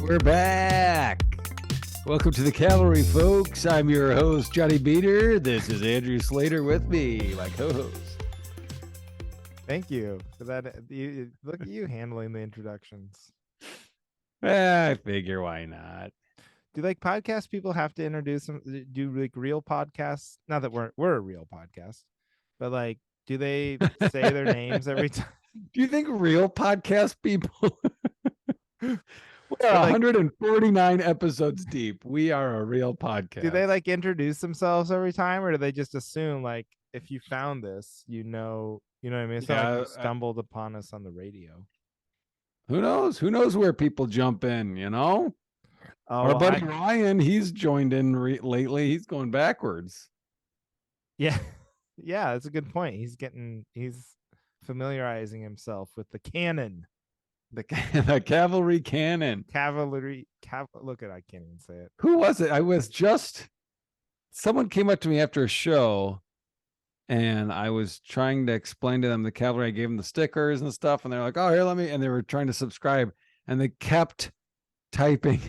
We're back. Welcome to the Cavalry, folks. I'm your host, Johnny Beater. This is Andrew Slater with me, my co-host. Thank you for that. Look at you handling the introductions. I figure why not? Do like podcast people have to introduce them? Do like real podcasts? Not that we're a real podcast, but like, do they say their names every time? Do you think real podcast people? We're Like, 149 episodes deep. We are a real podcast. do they like introduce themselves every time, or do they just assume like if you found this, you know what I mean? It's not like you stumbled upon us on the radio. Who knows? Who knows where people jump in? Our buddy Ryan, he's joined in lately. He's going backwards. Yeah, yeah, that's a good point. He's familiarizing himself with the canon. The Cavalry canon. Look at, I can't even say it. Who was it? Someone came up to me after a show and I was trying to explain to them the Cavalry. I gave them the stickers and stuff. And they're like, oh, here, let me. And they were trying to subscribe and they kept typing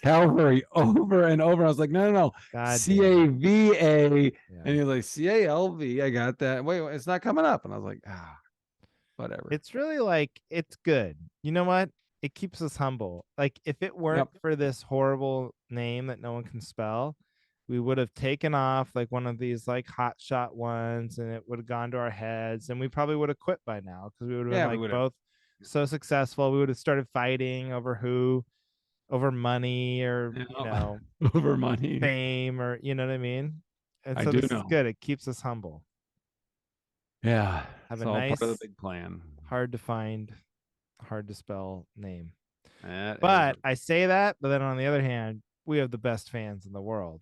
Cavalry over and over. I was like, no. CAVA. Yeah. And he's like, CALV. I got that. Wait, it's not coming up. And I was like, whatever. It's really like, it's good. You know what? It keeps us humble. Like if it weren't for this horrible name that no one can spell, we would have taken off like one of these like hot shot ones and it would have gone to our heads and we probably would have quit by now because we would have been like both so successful. We would have started fighting over money or over money, fame, or you know what I mean. And so this is good. It keeps us humble. Yeah, have a nice, part of the big plan. Hard to find, hard to spell name. But I say that, but then on the other hand, we have the best fans in the world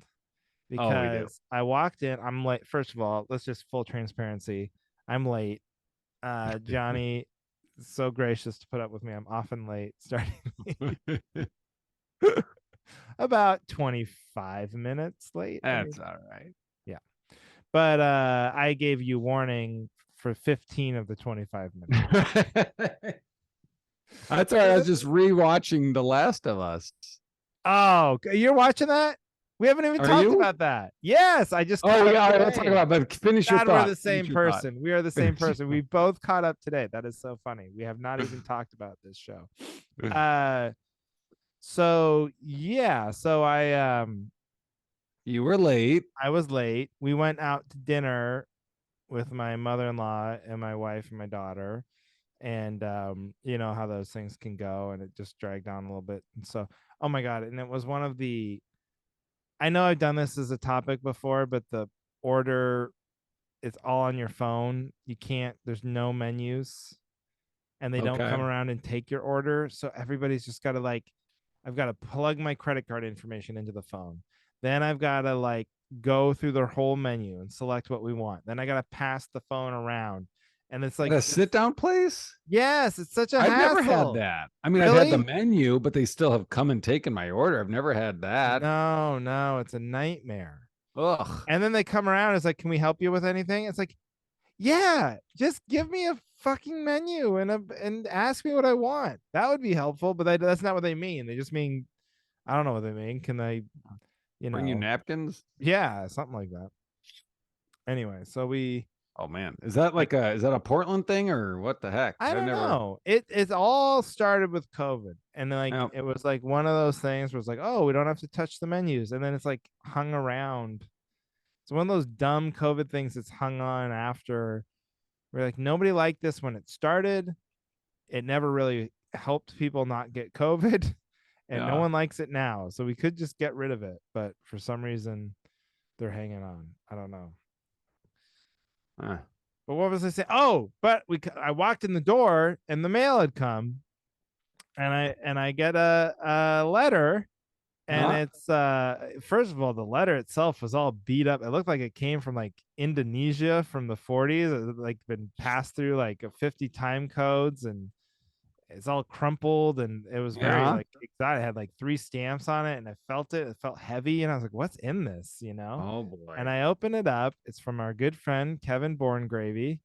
because I walked in. I'm late. First of all, let's just full transparency. I'm late. Johnny, so gracious to put up with me. I'm often late, starting about 25 minutes late. That's all right. Yeah. But I gave you warning for 15 of the 25 minutes. That's all right. I was just rewatching The Last of Us. Oh, you're watching that? We haven't even talked about that. Yes, I just. Oh, yeah. Let's talk about it, but finish your thought. We're the same person. We are the same person. We both caught up today. That is so funny. We have not even talked about this show. So I you were late. I was late. We went out to dinner with my mother-in-law and my wife and my daughter. And you know how those things can go, and it just dragged on a little bit. And so, oh my God. And it was one of the, I know I've done this as a topic before, but the order, it's all on your phone. You can't, there's no menus and they don't come around and take your order. So everybody's just got to like, I've got to plug my credit card information into the phone. Then I've got to like go through their whole menu and select what we want. Then I got to pass the phone around. And it's like a sit-down place. Yes, it's such a hassle. I've never had that. I mean, really? I've had the menu, but they still have come and taken my order. I've never had that. No, it's a nightmare. Ugh. And then they come around. It's like, can we help you with anything? It's like, yeah, just give me a fucking menu and ask me what I want. That would be helpful. But that's not what they mean. They just mean, I don't know what they mean. Can I, bring you napkins? Yeah, something like that. Anyway, so we. Oh man, is that a Portland thing or what the heck? I don't know. It all started with COVID, and like it was like one of those things where it's like, oh, we don't have to touch the menus, and then it's like hung around. It's one of those dumb COVID things that's hung on after. We're like, nobody liked this when it started. It never really helped people not get COVID, and no one likes it now. So we could just get rid of it, but for some reason, they're hanging on. I don't know. But what was I saying? Oh, but I walked in the door and the mail had come, and I get a letter, and it's first of all, the letter itself was all beat up. It looked like it came from like Indonesia from the 40s. It had like been passed through like 50 time codes, and it's all crumpled, and it was very like exotic. It had like 3 stamps on it, and I felt it. It felt heavy, and I was like, "What's in this?" You know? Oh boy! And I open it up. It's from our good friend Kevin Borngravy,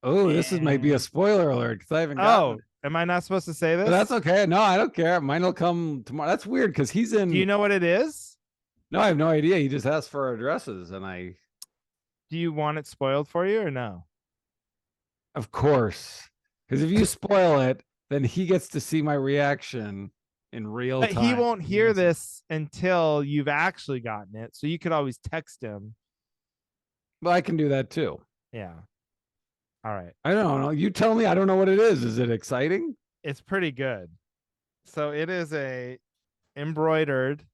Oh, this is might be a And spoiler alert because I haven't gotten oh, it. am I not supposed to say But this? that's okay. No, I don't care. Mine will come tomorrow. That's weird because he's Do you in. know what it is? No, I have no idea. He just asked for our addresses, and Do you want it spoiled for you or no? of course, because if you spoil it, then he gets to see my reaction in real But he time. won't hear this until you've actually gotten it. So you could always text him. Well, I can do that too. Yeah. All right. I don't know. You tell me. I don't know what it is. Is it exciting? It's pretty good. So it is a embroidered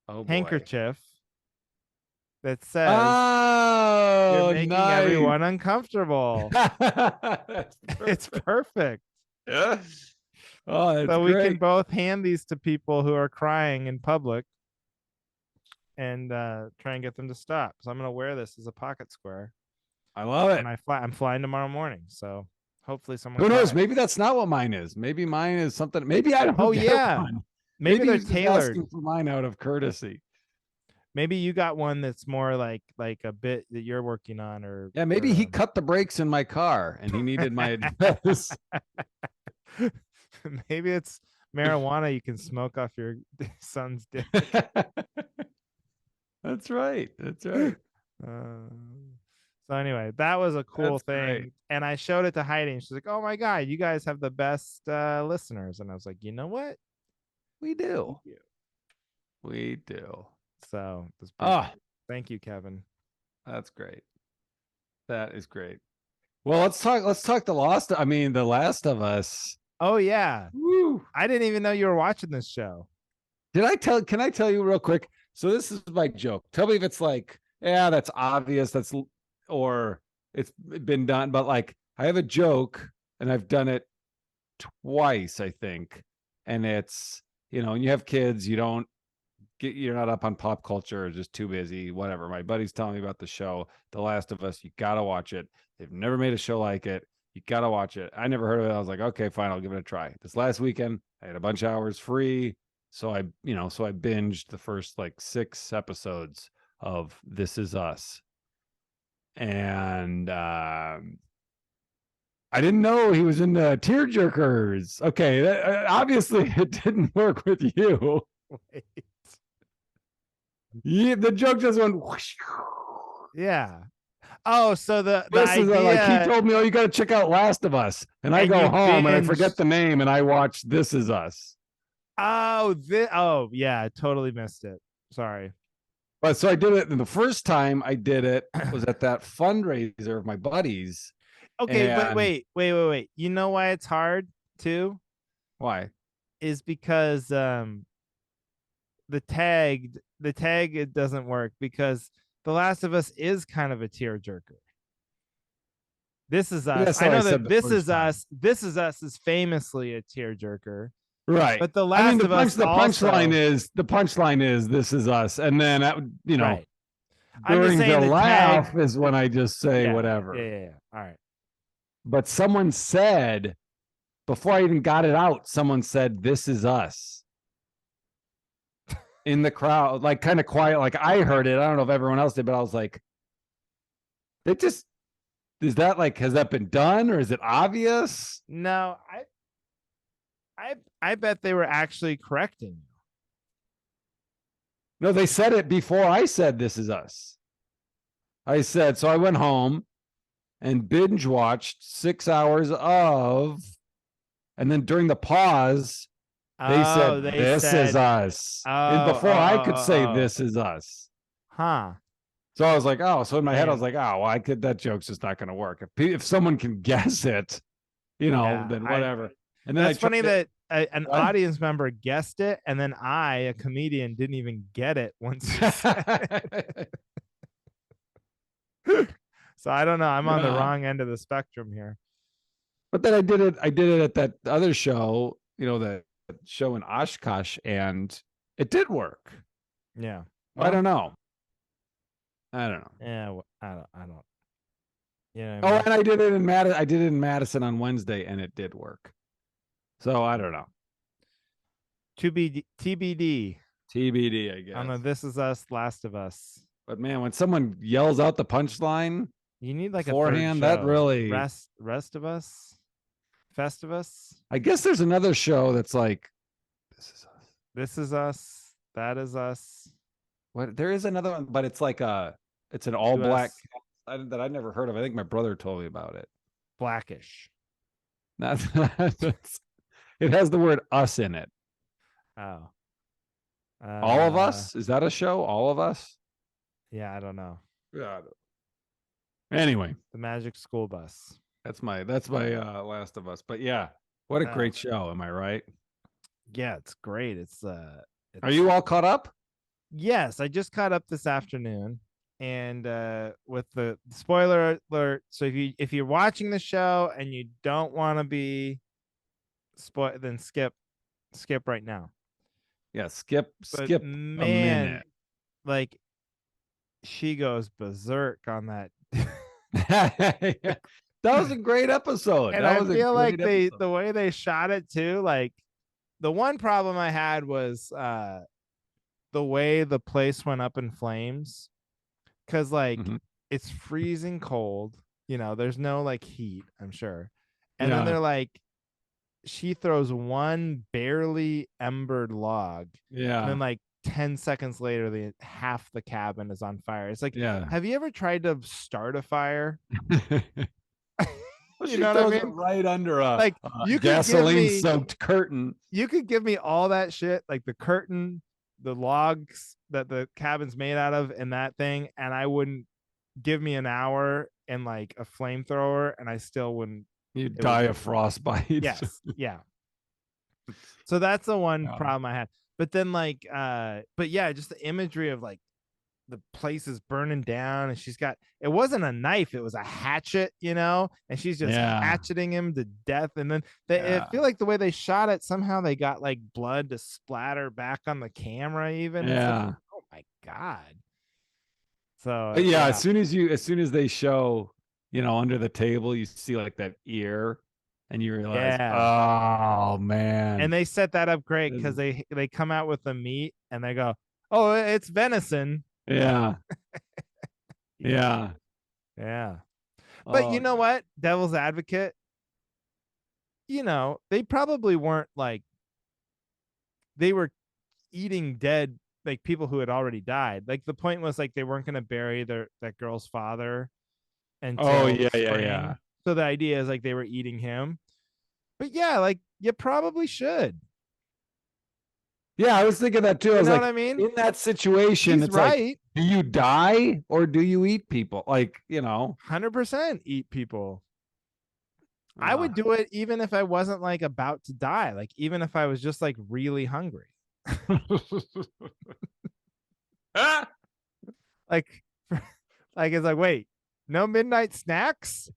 Oh boy. handkerchief that says you're Oh, making nice. everyone uncomfortable. That's It's perfect. perfect. Yeah. Oh, that's So we can great. both hand these to people who are crying in public and try and get them to stop. So I'm going to wear this as a pocket square I love when it. I fly. I'm flying tomorrow morning. So hopefully someone Who knows? cries. Maybe that's not what mine is. Maybe mine is something. Maybe I Oh don't get yeah. one. Maybe Maybe they're he's just tailored. asking for mine out of courtesy. Maybe you got one that's more like a bit that you're working on Yeah, maybe he or cut the brakes in my car and he needed my address. maybe it's marijuana you can smoke off your son's dick. That's right. That's right. Uh, so anyway, that was a cool That's great. thing, and I showed it to Heidi, and she's like, "Oh my god, you guys have the best listeners," and I was like, "You know what? We We do. do." We do. So that's pretty Oh, cool. Thank you, Kevin. that's great. That is great. Well, let's talk the Last of Us. Oh yeah, Woo. I didn't even know you were watching this show. Can I tell you real quick? So this is my joke. Tell me if it's like, yeah, that's obvious. Or it's been done. But like, I have a joke and I've done it twice, I think. And it's, when you have kids, you're not up on pop culture, or just too busy, whatever. My buddy's telling me about the show, The Last of Us. You got to watch it. They've never made a show like it. You got to watch it. I never heard of it. I was like, okay, fine. I'll give it a try. This last weekend, I had a bunch of hours free. So I binged the first like 6 episodes of This Is Us. And I didn't know he was in tear jerkers. Okay, obviously it didn't work with you. Wait. Yeah, the joke just went. Whoosh. Yeah. Oh, so the This is like he idea, told me, oh, you got to check out Last of Us, and I and go you home and I forget binged. the name, and I watch This Is Us. Oh yeah, I totally missed it. Sorry. But so I did it, and the first time I did it was at that fundraiser of my buddies. Okay, but And wait. You know why it's hard too? why? Is because the tag it doesn't work because The Last of Us is kind of a tearjerker. This Is But Us. that's I how I know said that the This first Is time. Us. This Is Us is famously a tearjerker, Right. but The I mean, Last of Us the also punchline is This Is Us, and then right. I'm just during the saying the tag. laugh is when I just say Yeah, whatever. yeah. All right. But someone said, before I even got it out, someone said, "This is us." In the crowd, like kind of quiet, like I heard it. I don't know if everyone else did, but I was like, it just is that like, has that been done or is it obvious? No, I bet they were actually correcting you. No, they said it before I said this is us. I said, so I went home and binge watched 6 hours of, and then during the pause, they Oh, said, they this is said, us. oh, And before I could say, oh. this is us. Huh. So I was like, oh, so in my head, I was Man. like, oh, well, that joke's just not going to work. If someone can guess it, Yeah, then whatever. And then that's funny it. that an What? audience member guessed it, and then I, a comedian, didn't even get it once you said it. So I don't know. I'm on the Yeah. wrong end of the spectrum here. But then I did it at that other show, the show in Oshkosh, and it did work. Yeah. I don't know. Yeah. I don't. Yeah. Oh, and I did it in Madison on Wednesday, and it did work. So I don't know. To be TBD. TBD, I guess. On the This Is Us, Last of Us. But man, when someone yells out the punchline, You need like a third beforehand. show. That really. Rest of Us, Festivus. I guess there's another show that's like, This Is Us. This Is Us. That Is Us. What? There is another one, but it's like it's an all black that I've never heard of. I think my brother told me about it. Blackish. That's it has the word us in it. Oh. All of Us? Is that a show? All of Us? Yeah, I don't know. Yeah. Anyway, The Magic School Bus. that's my Last of Us. But yeah, what a great show. Am I right? Yeah, it's great. Are you all caught up? Yes, I just caught up this afternoon, and with the spoiler alert. So if you're watching the show and you don't want to be spoiled, then skip right now. Yeah, skip a minute. Like, she goes berserk on that. That was a great episode. And that I was feel like the episode. way they shot it too, like the one problem I had was the way the place went up in flames, because like it's freezing cold, there's no like heat, I'm sure, and then they're like, she throws one barely embered log, and then like 10 seconds later half the cabin is on fire. It's like, have you ever tried to start a fire? You know what I mean? Right under a gasoline soaked curtain. You could give me all that shit, like the curtain, the logs that the cabin's made out of, and that thing, and I wouldn't. Give me an hour and like a flamethrower, and I still wouldn't. You'd die of frostbite. Yes, yeah. So that's the one problem I had. But then like, but yeah, just the imagery of like the place is burning down, and it wasn't a knife, it was a hatchet, and she's just hatcheting him to death. And then I feel like the way they shot it, somehow they got like blood to splatter back on the camera even. Yeah. Like, oh my God. So yeah, as soon as they show, under the table, you see like that ear, and you realize, oh man. And they set that up great, because they come out with the meat and they go, oh, it's venison. Yeah. Yeah. But you know what? Devil's advocate, they probably weren't like, they were eating dead, like people who had already died. Like the point was like they weren't going to bury that girl's father until spring. So the idea is like they were eating him. But yeah, like you probably should. Yeah, I was thinking that too. I was like, what I mean? In that situation, it's right. Like, do you die or do you eat people? Like, 100% eat people. I would do it even if I wasn't like about to die. Like even if I was just like really hungry. Like it's like, wait, no midnight snacks?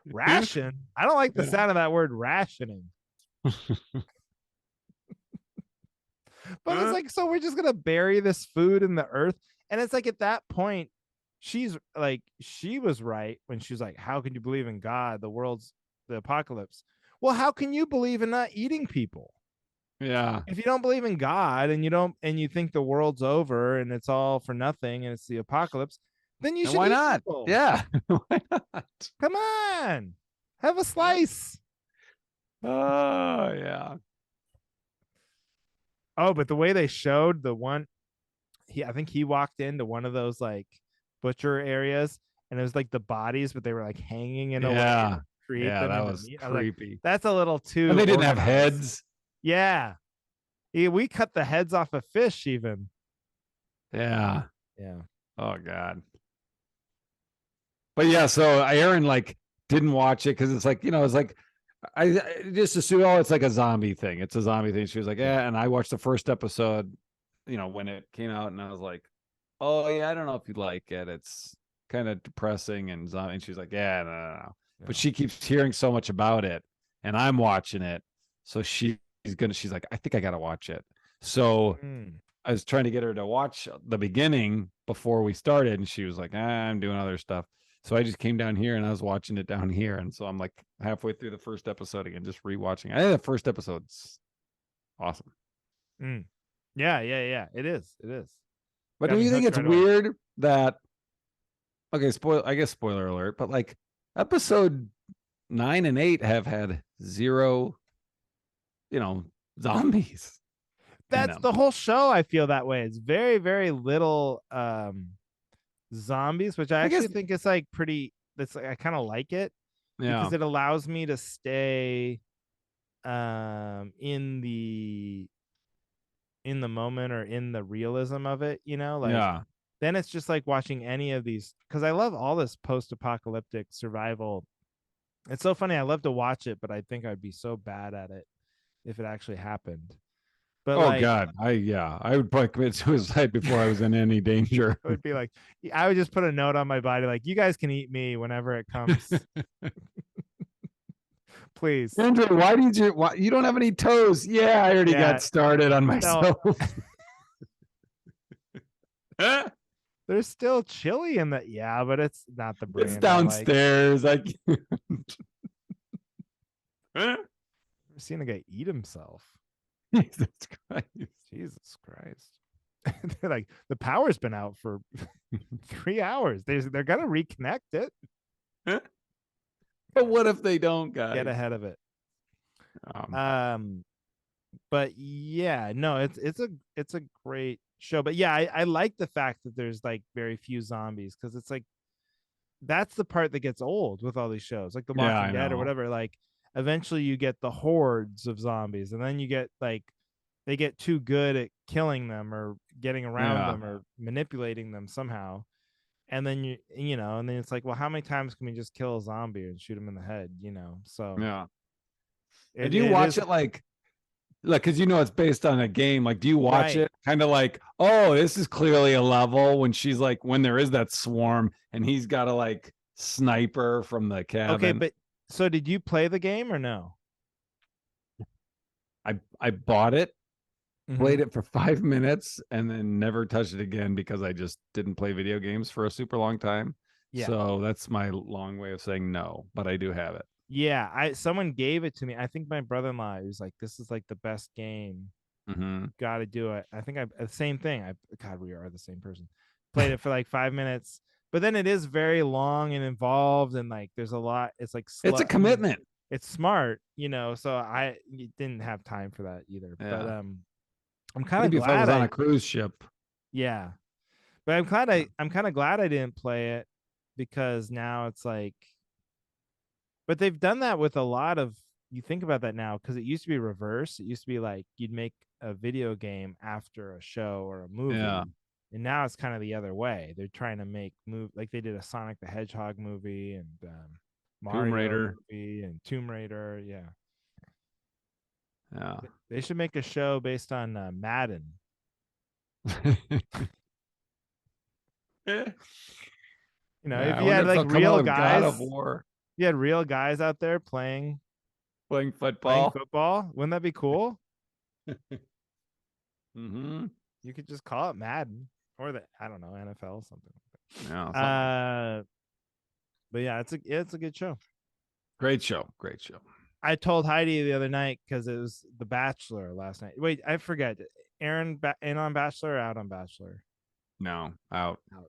Ration? I don't like the sound of that word, rationing. But it's like, so we're just gonna bury this food in the earth. And it's like, at that point, she was right when she was like, how can you believe in God? The apocalypse. Well, how can you believe in not eating people? Yeah. If you don't believe in God and you think the world's over and it's all for nothing and it's the apocalypse, then you should. Why not? People. Yeah. Why not? Come on. Have a slice. Oh, yeah. Oh, but the way they showed the one, I think he walked into one of those like butcher areas, and it was like the bodies, but they were like hanging in a way to create them. That was creepy. Like, that's a little too. And they didn't have heads. Yeah. We cut the heads off of fish even. Yeah. Yeah. Oh God. But yeah, so Aaron like didn't watch it because it's like, it's like I just assume, it's like a zombie thing. It's a zombie thing. She was like, yeah. And I watched the first episode, when it came out, and I was like, oh yeah, I don't know if you'd like it. It's kind of depressing and zombie. And she's like, yeah, no. Yeah. But she keeps hearing so much about it, and I'm watching it. So she's like, I think I gotta watch it. So I was trying to get her to watch the beginning before we started, and she was like, I'm doing other stuff. So I just came down here and I was watching it down here. And so I'm like halfway through the first episode again, just rewatching. I think the first episode's awesome. Yeah. It is. But do you think it's weird that, okay, I guess spoiler alert, but like episode 9 and 8 have had zero, zombies in That's them. the whole show. I feel that way. It's very, very little zombies, which I I guess, actually think is like pretty. That's like, I kind of like it yeah, because it allows me to stay in the moment or in the realism of it, like yeah. then it's just like watching any of these because I love all this post-apocalyptic survival. It's so funny. I love to watch it, but I think I'd be so bad at it if it actually happened. But Oh like God, I would probably commit suicide before I was in any danger. it would be like I would just put a note on my body like you guys can eat me whenever it comes. Please. Andrew, why you don't have any toes? Yeah, I already Yeah. got started on No, myself. there's still chili in that. Yeah, but it's not the It's brand I like. downstairs. I've seen a guy eat himself. Jesus Christ. Jesus Christ. They're like, the power's been out for 3 hours. They're gonna reconnect it. But what if they don't, guys? Get ahead of it. Um, But yeah, no, it's a great show. But yeah, I like the fact that there's like very few zombies because it's like that's the part that gets old with all these shows, like The Yeah, Walking I Dead or know. whatever. Like eventually you get the hordes of zombies, and then you get like they get too good at killing them or getting around Yeah. them or manipulating them somehow. And then and then it's like, well, how many times can we just kill a zombie and shoot him in the head? So Yeah. it, Do you it watch is it like because it's based on a game? Like, do you watch right. it kind of like, oh, this is clearly a level when there is that swarm and he's got a like sniper from the cabin. Okay, but so did you play the game or no? I bought it, played Mhm. it for 5 minutes, and then never touched it again because I just didn't play video games for a super long time. Yeah. So that's my long way of saying no, but I do have it. Yeah, someone gave it to me. I think my brother-in-law was like, "This is like the best game. Mm-hmm. Got to do it." I think the same thing. God, we are the same person. Played it for like 5 minutes, but then it is very long and involved, and like there's a lot. It's like It's a I mean, commitment. it's smart, So I didn't have time for that either. Yeah. But I'm kind of Maybe if I was glad on a cruise ship. yeah, but I'm kind of glad I didn't play it because now it's like. But they've done that with a lot of you think about that now because it used to be reverse. It used to be like you'd make a video game after a show or a movie. Yeah. And now it's kind of the other way. They're trying to make like they did a Sonic the Hedgehog movie and Mario Tomb Raider movie and Tomb Raider. Yeah. Yeah. They should make a show based on Madden. If you had like real guys, God of War. you had real guys out there playing football. Wouldn't that be cool? Mm-hmm. You could just call it Madden or I don't know, NFL, something like that. Yeah. But yeah, it's a good show. Great show. I told Heidi the other night because it was The Bachelor last night. Wait, I forget. Aaron in on Bachelor or out on Bachelor? No, out. Oh,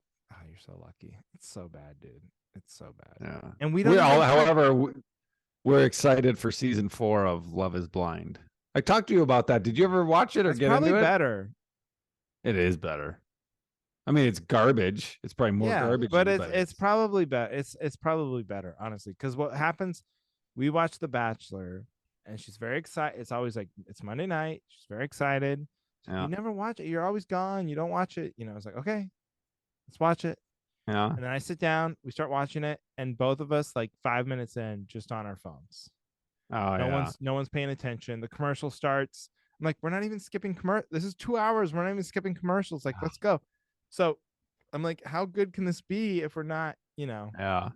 you're so lucky. It's so bad, dude. It's so bad. Yeah. And we don't. However, we're excited for season 4 of Love Is Blind. I talked to you about that. Did you ever watch it or get into it? Probably better. It is better. I mean, it's garbage. It's probably more garbage. But it's probably better. It's probably better, honestly. Because what happens? We watch The Bachelor, and she's very excited. It's always like it's Monday night. She's very excited. Yeah. You never watch it. You're always gone. You don't watch it. It's like, okay, let's watch it. Yeah. And then I sit down, we start watching it, and both of us, like 5 minutes in, just on our phones. No one's paying attention. The commercial starts. I'm like, we're not even skipping commercial. This is 2 hours. We're not even skipping commercials. Like, let's go. So I'm like, how good can this be if we're not, Yeah.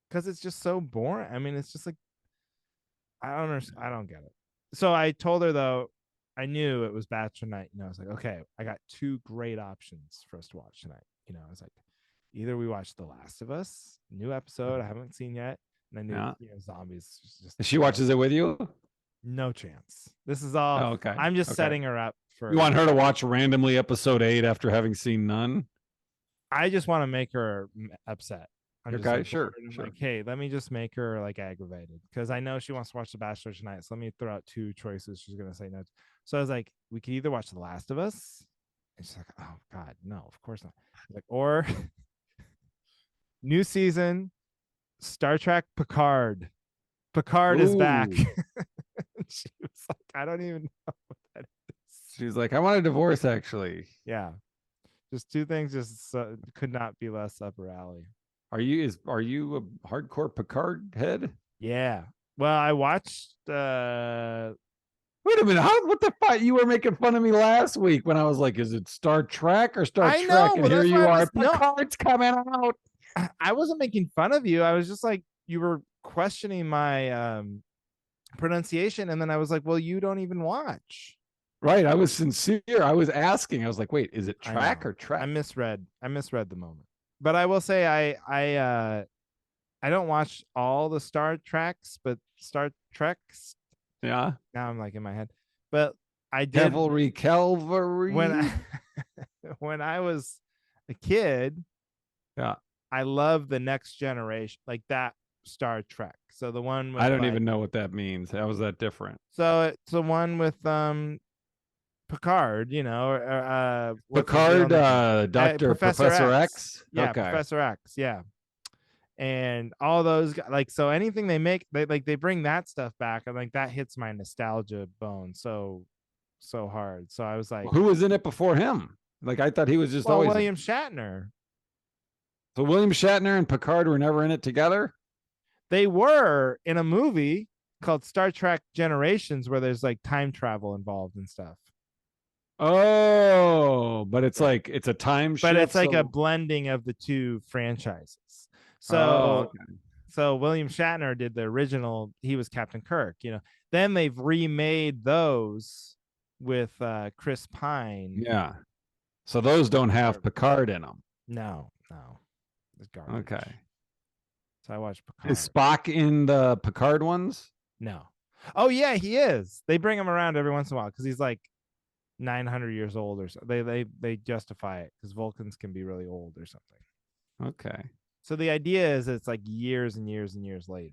Because it's just so boring. I mean, it's just like I don't get it. So I told her though, I knew it was Bachelor night. I was like, okay, I got 2 great options for us to watch tonight. I was like, either we watch The Last of Us, new episode I haven't seen yet, and I knew zombies. Just she watches it with you? No chance. This is all. Oh, okay. I'm just setting her up for. You want her to watch randomly episode 8 after having seen none? I just want to make her upset. I'm just Okay, like bored. sure, I'm sure. like, hey, let me just make her like aggravated because I know she wants to watch The Bachelor tonight. So let me throw out two choices. She's gonna say no. So I was like, we could either watch The Last of Us. And she's like, oh God, no, of course not. Like, or new season, Star Trek Picard. Picard is back. Ooh. She was like, I don't even know what that is. She's like, I want a divorce actually. Yeah, just two things just could not be less up her alley. Are you a hardcore Picard head? Yeah. Well, I watched Wait a minute. What the fuck? You were making fun of me last week when I was like, is it Star Trek or Star I Trek? know, And but here that's why you I are. was no, Picard's coming out. I wasn't making fun of you. I was just like you were questioning my pronunciation and then I was like, "Well, you don't even watch." Right. I was sincere. I was asking. I was like, wait, is it I track know. or trek? I misread the moment. But I will say I don't watch all the Star Treks, but Star Treks Yeah. now I'm like in my head. But I did Cavalry, when Calvary. when I was a kid, Yeah. I love the Next Generation, like that Star Trek. So the one I with don't like, even know what that means. How is that different? so it's the one with Picard, or what's his real Picard, name? Professor Professor X. X. Yeah, Okay. Professor X. Yeah, and all those like so anything they make, they bring that stuff back, and like that hits my nostalgia bone so hard. So I was like, Who was in it before him? Like I thought he was just well, always in it. William Shatner. So William Shatner and Picard were never in it together? They were in a movie called Star Trek Generations where there's like time travel involved and stuff. Oh, but it's Yeah. like it's a time But shift. it's like a So blending of the two franchises. oh, So okay. William Shatner did the original, he was Captain Kirk. Then they've remade those with Chris Pine. Yeah. So those don't have Garbage. Picard in them. No. It's garbage. Okay. So I watched Is Picard. Spock in the Picard ones? No. Oh yeah, he is. They bring him around every once in a while because he's like 900 years old or so. They justify it because Vulcans can be really old or something. Okay. So the idea is it's like years and years and years later.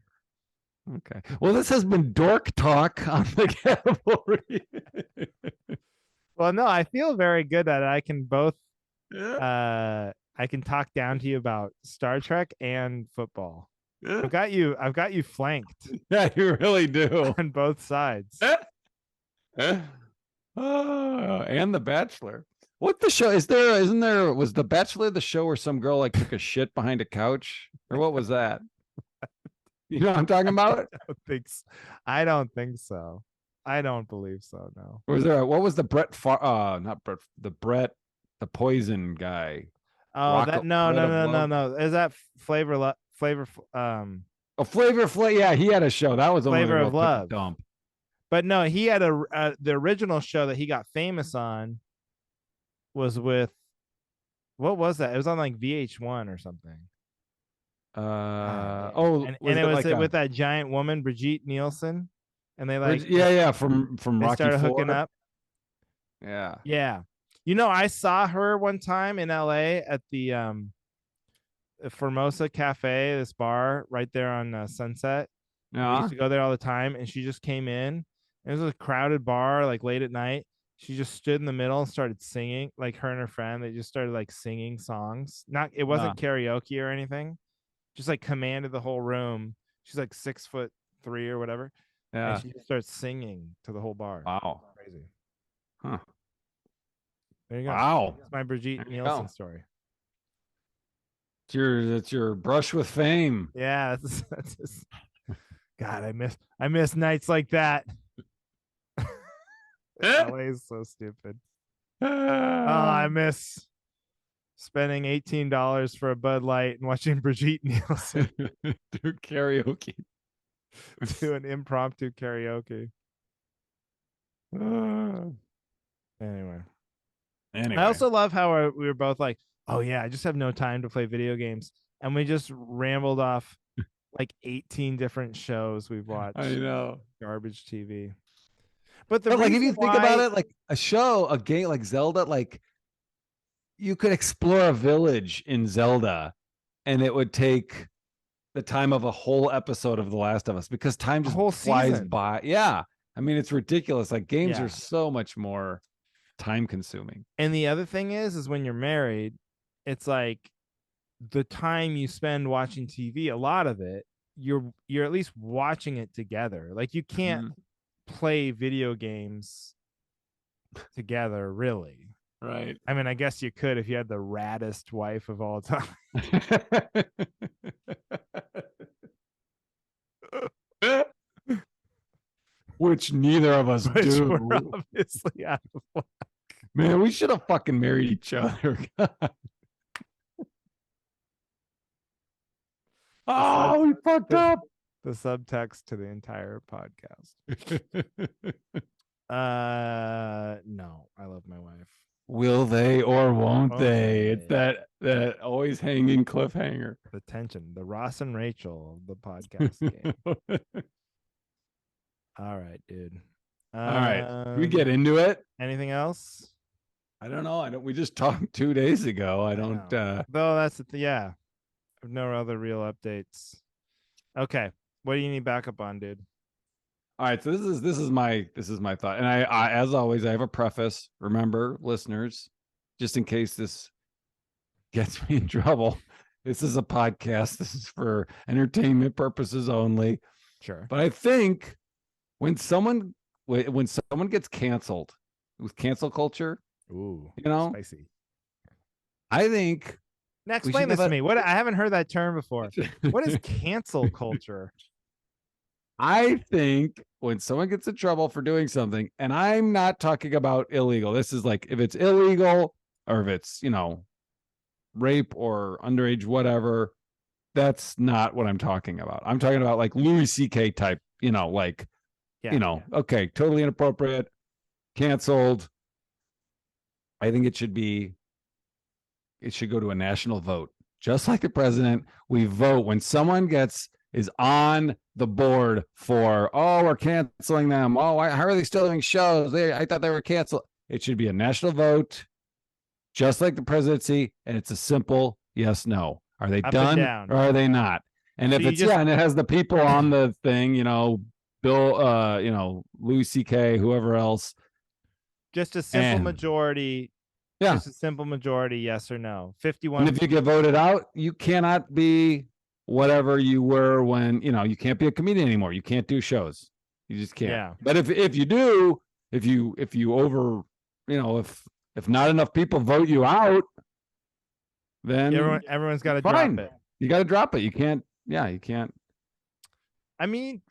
Okay. Well, this has been dork talk on the cavalry. Well, no, I feel very good that I can both Yeah. I can talk down to you about Star Trek and football. Yeah. I've got you flanked Yeah, you really do. on both sides. Oh, and The Bachelor. What the show is there? Isn't there? Was The Bachelor the show where some girl like took a shit behind a couch, or what was that? You know what I'm talking about? I don't think so. I don't believe so. No. Or was what was the not Brett, the Brett, the poison guy? Oh, Rock that of no, Bread no, of no, no, Love. no. Is that flavor? Oh, Flavor. Yeah, he had a show. That was the one where Flavor they of both took a Love. dump. But no, he had the original show that he got famous on was with, what was that? It was on like VH1 or something. Oh, And was it it was like a? with that giant woman, Brigitte Nielsen, and they like Yeah, from they Rocky started hooking Four. up. Yeah. Yeah. I saw her one time in LA at the Formosa Cafe, this bar right there on Sunset. We used Yeah. to go there all the time, and she just came in. It was a crowded bar, like late at night. She just stood in the middle and started singing, like her and her friend. They just started like singing songs. Not, it Yeah. wasn't karaoke or anything. Just like commanded the whole room. She's like 6'3" or whatever, and Yeah. she just starts singing to the whole bar. Wow. Crazy. Huh. There you go. Wow. That's my Brigitte There you Nielsen go. story. It's your brush with fame. Yeah, that's just, God, I miss nights like that. LA is so stupid. Oh, I miss spending $18 for a Bud Light and watching Brigitte Nielsen do karaoke. do an impromptu karaoke. Anyway, I Anyway. also love how we were both like, "Oh yeah, I just have no time to play video games," and we just rambled off like 18 different shows we've watched. I know. Garbage TV. But the But like if reason you think about why, it, like a show, a game like Zelda, like you could explore a village in Zelda, and it would take the time of a whole episode of The Last of Us because time A just whole flies season. by. Yeah. I mean, it's ridiculous. Like games Yeah. are so much more time consuming. And the other thing is when you're married, it's like the time you spend watching TV, a lot of it, you're at least watching it together. Like you can't play video games together, really. Right. I mean, I guess you could if you had the raddest wife of all time. Which neither of us Which do. we're obviously out of luck. Man, we should have fucking married each other. Oh, we fucked up. The subtext to the entire podcast. No, I love my wife. Will they or won't they? It's that always hanging cliffhanger. The tension, the Ross and Rachel of the podcast game. All right, dude. All right, we get into it. Anything else? I don't know. We just talked 2 days ago. I don't. No, that's yeah. No other real updates. Okay, what do you need backup on, dude? All right, so this is my thought, and I as always I have a preface. Remember, listeners, just in case this gets me in trouble, this is a podcast. This is for entertainment purposes only. Sure. But I think when someone gets canceled with cancel culture, ooh, you know, spicy. I think. Now explain this to me. What I haven't heard that term before. What is cancel culture? I think when someone gets in trouble for doing something, and I'm not talking about illegal. This is like if it's illegal or if it's, rape or underage, whatever. That's not what I'm talking about. I'm talking about like Louis C.K. type, okay, totally inappropriate, canceled. I think it should go to a national vote. Just like the president, we vote when someone is on the board for, we're canceling them. How are they still doing shows? I thought they were canceled. It should be a national vote, just like the presidency, and it's a simple yes, no. Are they done or are they not? And if it's and it has the people on the thing, Bill, Louis C.K., whoever else. Just a simple majority. Yeah. Just a simple majority, yes or no. 51. And if you get voted out, you cannot be whatever you were when, you can't be a comedian anymore. You can't do shows. You just can't. Yeah. But if you do, if you over, if not enough people vote you out, then everyone's got to drop it. You got to drop it. You can't. Yeah, you can't. I mean,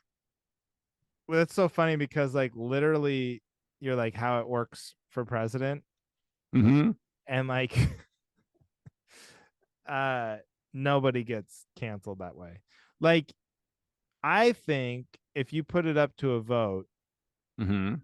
well, it's so funny because like literally you're like how it works for president. Mm-hmm. And like nobody gets canceled that way. Like I think if you put it up to a vote, well,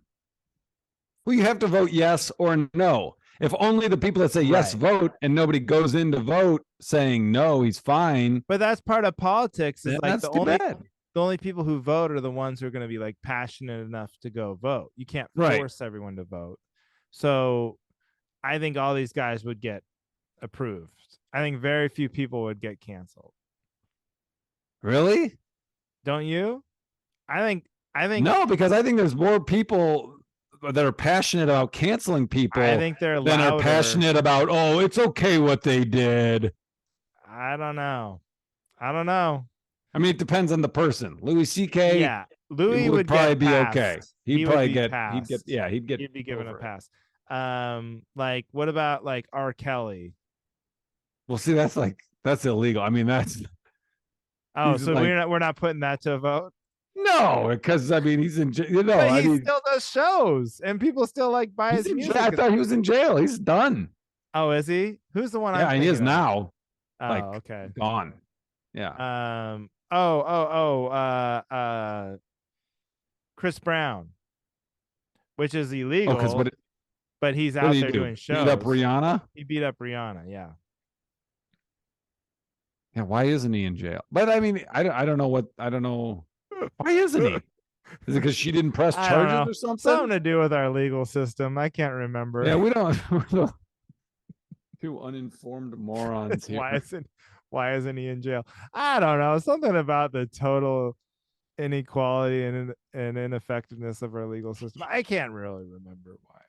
you have to vote yes or no. If only the people that say yes vote and nobody goes in to vote saying no, he's fine. But that's part of politics. Is like the only people who vote are the ones who are going to be like passionate enough to go vote. You can't force everyone to vote. So I think all these guys would get approved. I think very few people would get canceled. Really? Don't you? I think no, because I think there's more people that are passionate about canceling people. I think they're than are passionate about, it's okay what they did. I don't know. I mean, it depends on the person. Louis C.K. Yeah, Louis would probably get be passed. okay. He'd probably get. He'd be given a pass. Like what about like R. Kelly? Well, see, that's illegal. I mean, that's. Oh, so like, we're not putting that to a vote. No, because I mean he's in jail. But he still does shows, and people still like buy his music. I thought he was in jail. He's done. Oh, is he? Who's the one? Yeah, he is now. Oh, okay. Gone. Yeah. Chris Brown, which is illegal. But he's out there doing shows. Beat up Rihanna? He beat up Rihanna, yeah. Yeah, why isn't he in jail? But I mean, I don't know. Why isn't he? Is it because she didn't press charges or something? Something to do with our legal system. I can't remember. Yeah, we don't. Two uninformed morons here. Why isn't he in jail? I don't know. Something about the total inequality and ineffectiveness of our legal system. I can't really remember why.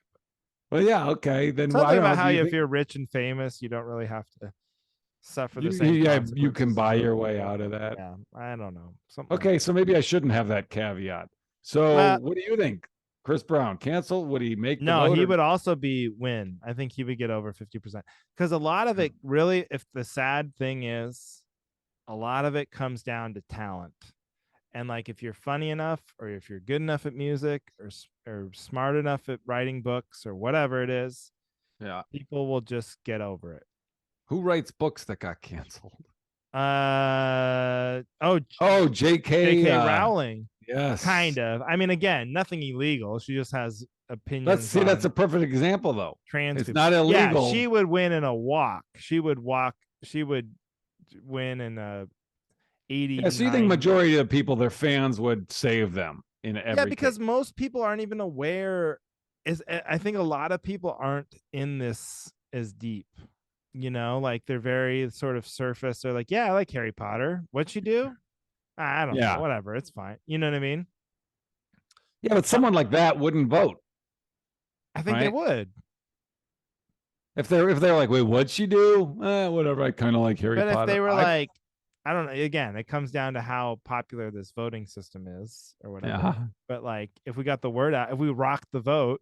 Well, yeah, okay. Then I Something don't know. about how Do you if think you're rich and famous, you don't really have to suffer the you same yeah, you can consequences as buy other your way people. out of that? Yeah, I don't know. Something like Okay, that. so maybe I shouldn't have that caveat. So Well, what do you think? Chris Brown cancel? Would he make the no, vote he or would also be win. I think he would get over 50%. Because a lot of it really, if the sad thing is, a lot of it comes down to talent. And like if you're funny enough or if you're good enough at music or smart enough at writing books or whatever it is, yeah? people will just get over it. Who writes books that got canceled? Oh, Oh, J.K. J.K. Rowling, Yes. kind of. I mean, again, nothing illegal. She just has opinions That's a on perfect example though. trans It's people. not Yeah, illegal. she would win in a walk. She would walk. She would win in a Yeah, so you think 89. majority of the people, their fans would save them in Yeah, every case? because most people aren't even aware. I think a lot of people aren't in this as deep. Like they're very sort of surface. They're like, yeah, I like Harry Potter. What'd she do? I don't know. Yeah. Whatever. It's fine. You know what I mean? Yeah, but Some, someone like that wouldn't vote, I think they right? would. If they're like, wait, what'd she do? Whatever. I kind of like Harry But if Potter. they were I like, I don't know. Again, it comes down to how popular this voting system is or whatever. yeah. But like, if we got the word out, if we rocked the vote,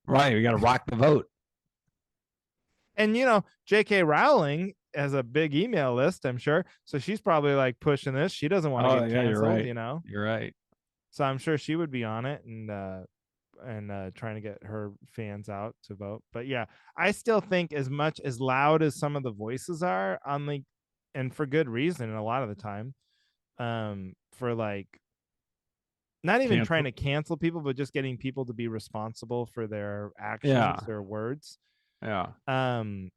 Right. We got to rock the vote. and J.K. Rowling has a big email list, I'm sure. So she's probably like pushing this. She doesn't want to Oh get yeah, you're canceled, right. You're right. So I'm sure she would be on it and trying to get her fans out to vote. But yeah, I still think as much as loud as some of the voices are on the, and for good reason, a lot of the time, for like not even trying Cancel. to cancel people, but just getting people to be responsible for their Yeah. actions or words. Yeah. Um,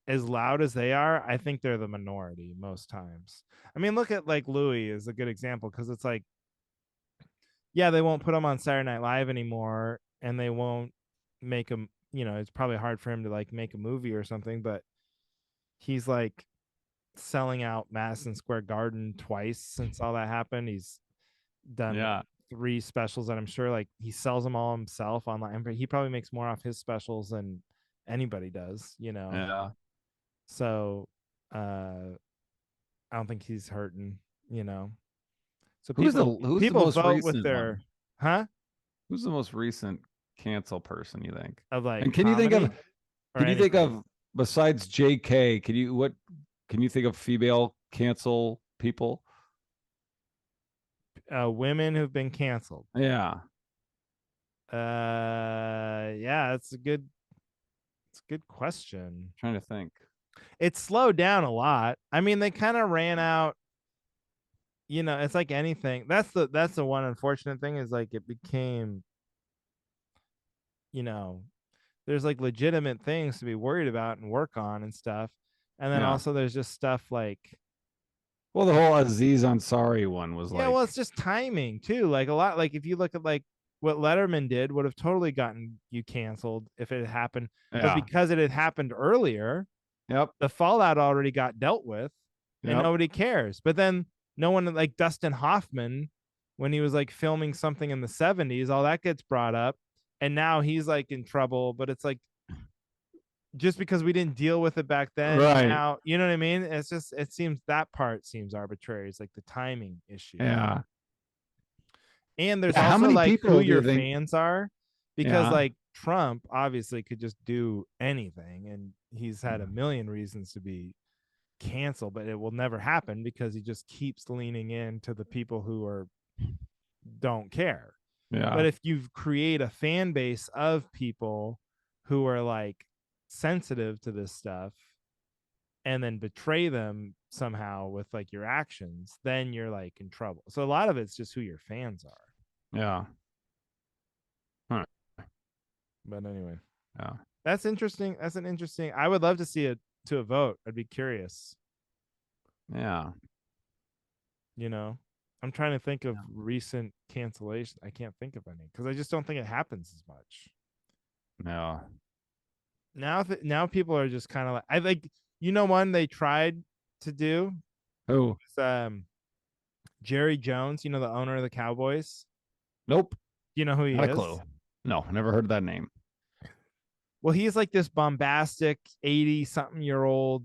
as loud as they are, I think they're the minority most times. I mean, look at like Louis is a good example because it's like, yeah, they won't put him on Saturday Night Live anymore, and they won't make him. It's probably hard for him to like make a movie or something, but he's like selling out Madison Square Garden twice since all that happened. He's done Yeah. 3 specials, and I'm sure like he sells them all himself online. He probably makes more off his specials than anybody does. Yeah. So I don't think he's hurting, you know. So Who's the people who's the people most vote with recent one? their huh Who's the most recent cancel person you think? of like And can you think comedy of or can you think anything. of besides JK, can you think of female cancel people? Women who've been canceled. Yeah. Yeah, it's a good question. Trying to think. It slowed down a lot. I mean, they kind of ran out. It's like anything. That's the one unfortunate thing is like it became, you know, there's like legitimate things to be worried about and work on and stuff. And then Yeah. also there's just stuff like, Well, the whole Aziz Ansari one was yeah, well, like, it's just timing too. Like a lot, like if you look at like what Letterman did would have totally gotten you canceled if it had happened. But yeah. because it had happened earlier, Yep. the fallout already got dealt with and Yep. nobody cares. But then no one like Dustin Hoffman, when he was like filming something in the 70s, all that gets brought up. And now he's like in trouble. But it's like just because we didn't deal with it back then, Right. now, you know what I mean? It's just, it seems that part seems arbitrary. It's like the timing issue. Yeah. And there's Yeah. How also many like who people do you your think? fans are, because Yeah. like Trump obviously could just do anything and he's had a million reasons to be canceled, but it will never happen because he just keeps leaning into the people who don't care. Yeah. But if you create a fan base of people who are like sensitive to this stuff and then betray them somehow with like your actions, then you're like in trouble. So a lot of it's just who your fans are. Yeah. Huh. But anyway, Yeah. that's interesting. That's an interesting. I would love to see it to a vote. I'd be curious. Yeah. I'm trying to think of recent cancellation. I can't think of any because I just don't think it happens as much. No. now people are just kind of like, I like, one they tried to do Who? was Jerry Jones, the owner of the Cowboys. Nope. Do you know who he Not a is? clue. No, never heard of that name. Well, he's like this bombastic 80 something year old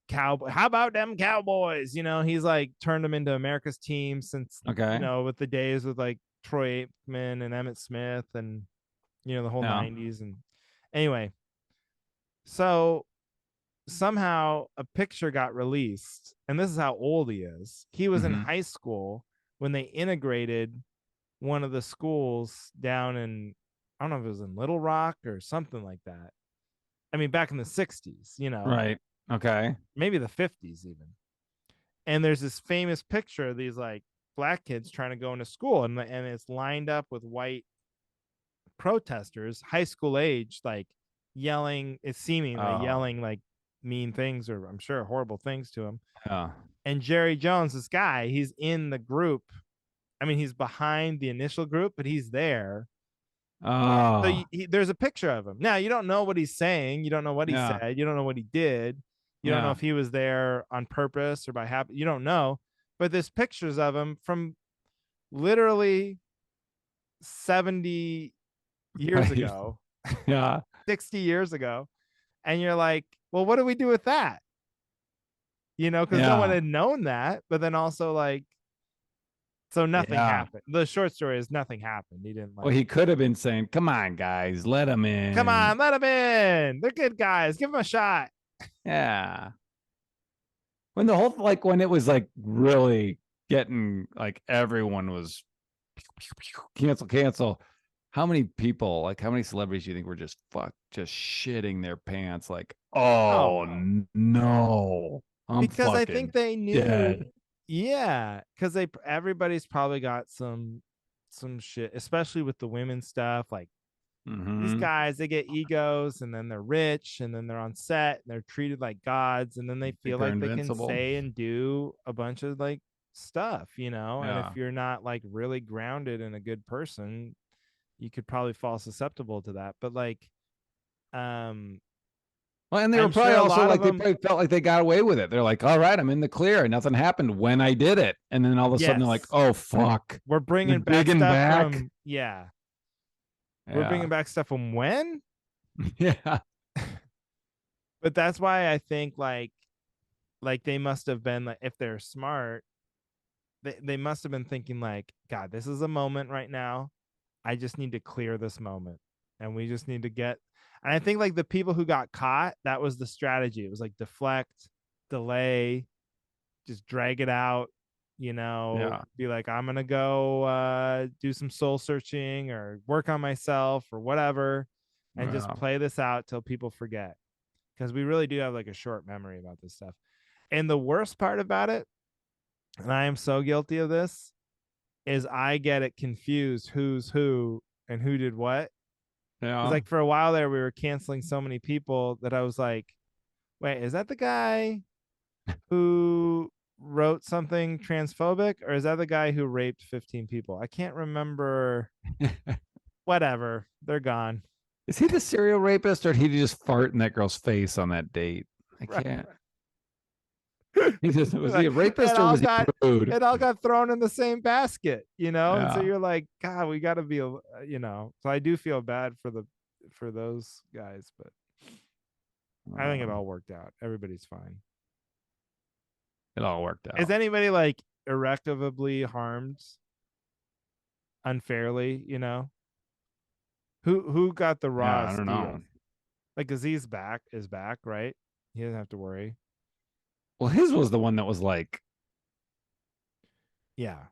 cowboy. How about them Cowboys? He's like turned them into America's team since, Okay. with the days with like Troy Aikman and Emmett Smith and, the whole Yeah. 90s. And anyway, so somehow a picture got released, and this is how old he is. He was in Hmm. high school when they integrated one of the schools down in, I don't know if it was in Little Rock or something like that. I mean, back in the 60s, Right. Okay. maybe the 50s even. And there's this famous picture of these like black kids trying to go into school, and it's lined up with white protesters, high school age, like yelling, it's seemingly Oh, yelling like mean things, or I'm sure horrible things to him. yeah. And Jerry Jones, this guy, he's in the group. I mean, he's behind the initial group, but he's there. So Oh, there's a picture of him. Now, you don't know what he's saying. You don't know what he yeah. said. You don't know what he did. You don't know Yeah. if he was there on purpose or by habit. You don't know. But there's pictures of him from literally 70 years Right. ago, Yeah. 60 years ago. And you're like, well, what do we do with that? Because no one Yeah. had known that. But then also, like, so nothing Yeah. happened. The short story is nothing happened. He didn't Well, like, he could have been saying, "Come on, guys, let him come in." on, let him in. They're good guys. Give them a shot. Yeah. When the whole like when it was like really getting like everyone was cancel, cancel. How many people, like how many celebrities do you think were just shitting their pants? Like, oh Oh, no, I'm because I fucking think they knew, dead. yeah, because everybody's probably got some shit, especially with the women stuff. Like, these Mm-hmm. guys, they get egos, and then they're rich, and then they're on set and they're treated like gods, and then they Think feel they're like they can invincible? say and do a bunch of like stuff, and if Yeah. you're not like really grounded and a good person, you could probably fall susceptible to that. But like, um Well, and they were I'm sure probably a also lot of like they them, probably felt like they got away with it. They're like, "All right, I'm in the clear. Nothing happened when I did it." And then all of a sudden they're like, yes, "Oh fuck, we're they're bringing back digging stuff back." from, yeah, we're bringing Yeah. back stuff from when. Yeah. But that's why I think like they must have been, like, if they're smart, they must have been thinking like, God, this is a moment right now. I just need to clear this moment, and we just need to get. And I think like the people who got caught, that was the strategy. It was like deflect, delay, just drag it out, Yeah. be like, I'm gonna go do some soul searching or work on myself or whatever, and just Yeah. play this out till people forget, because we really do have like a short memory about this stuff. And the worst part about it, and I am so guilty of this, is I get it confused who's who and who did what. Because Yeah. like for a while there, we were canceling so many people that I was like, wait, is that the guy who wrote something transphobic, or is that the guy who raped 15 people? I can't remember. Whatever, they're gone. Is he the serial rapist or did he just fart in that girl's face on that date? I Right, can't. right. He just was he Like, a rapist or was he rude? it all got thrown in the same basket, and so Yeah. you're like, God, we got to be, so I do feel bad for those guys, but I think it Uh, all worked out. Everybody's fine. it all worked Is out. anybody like irrecoverably harmed unfairly? Who got the Yeah, rawest I don't know. deal? Like Aziz is back, right? He doesn't have to worry. Well, his was the one that was like Yeah.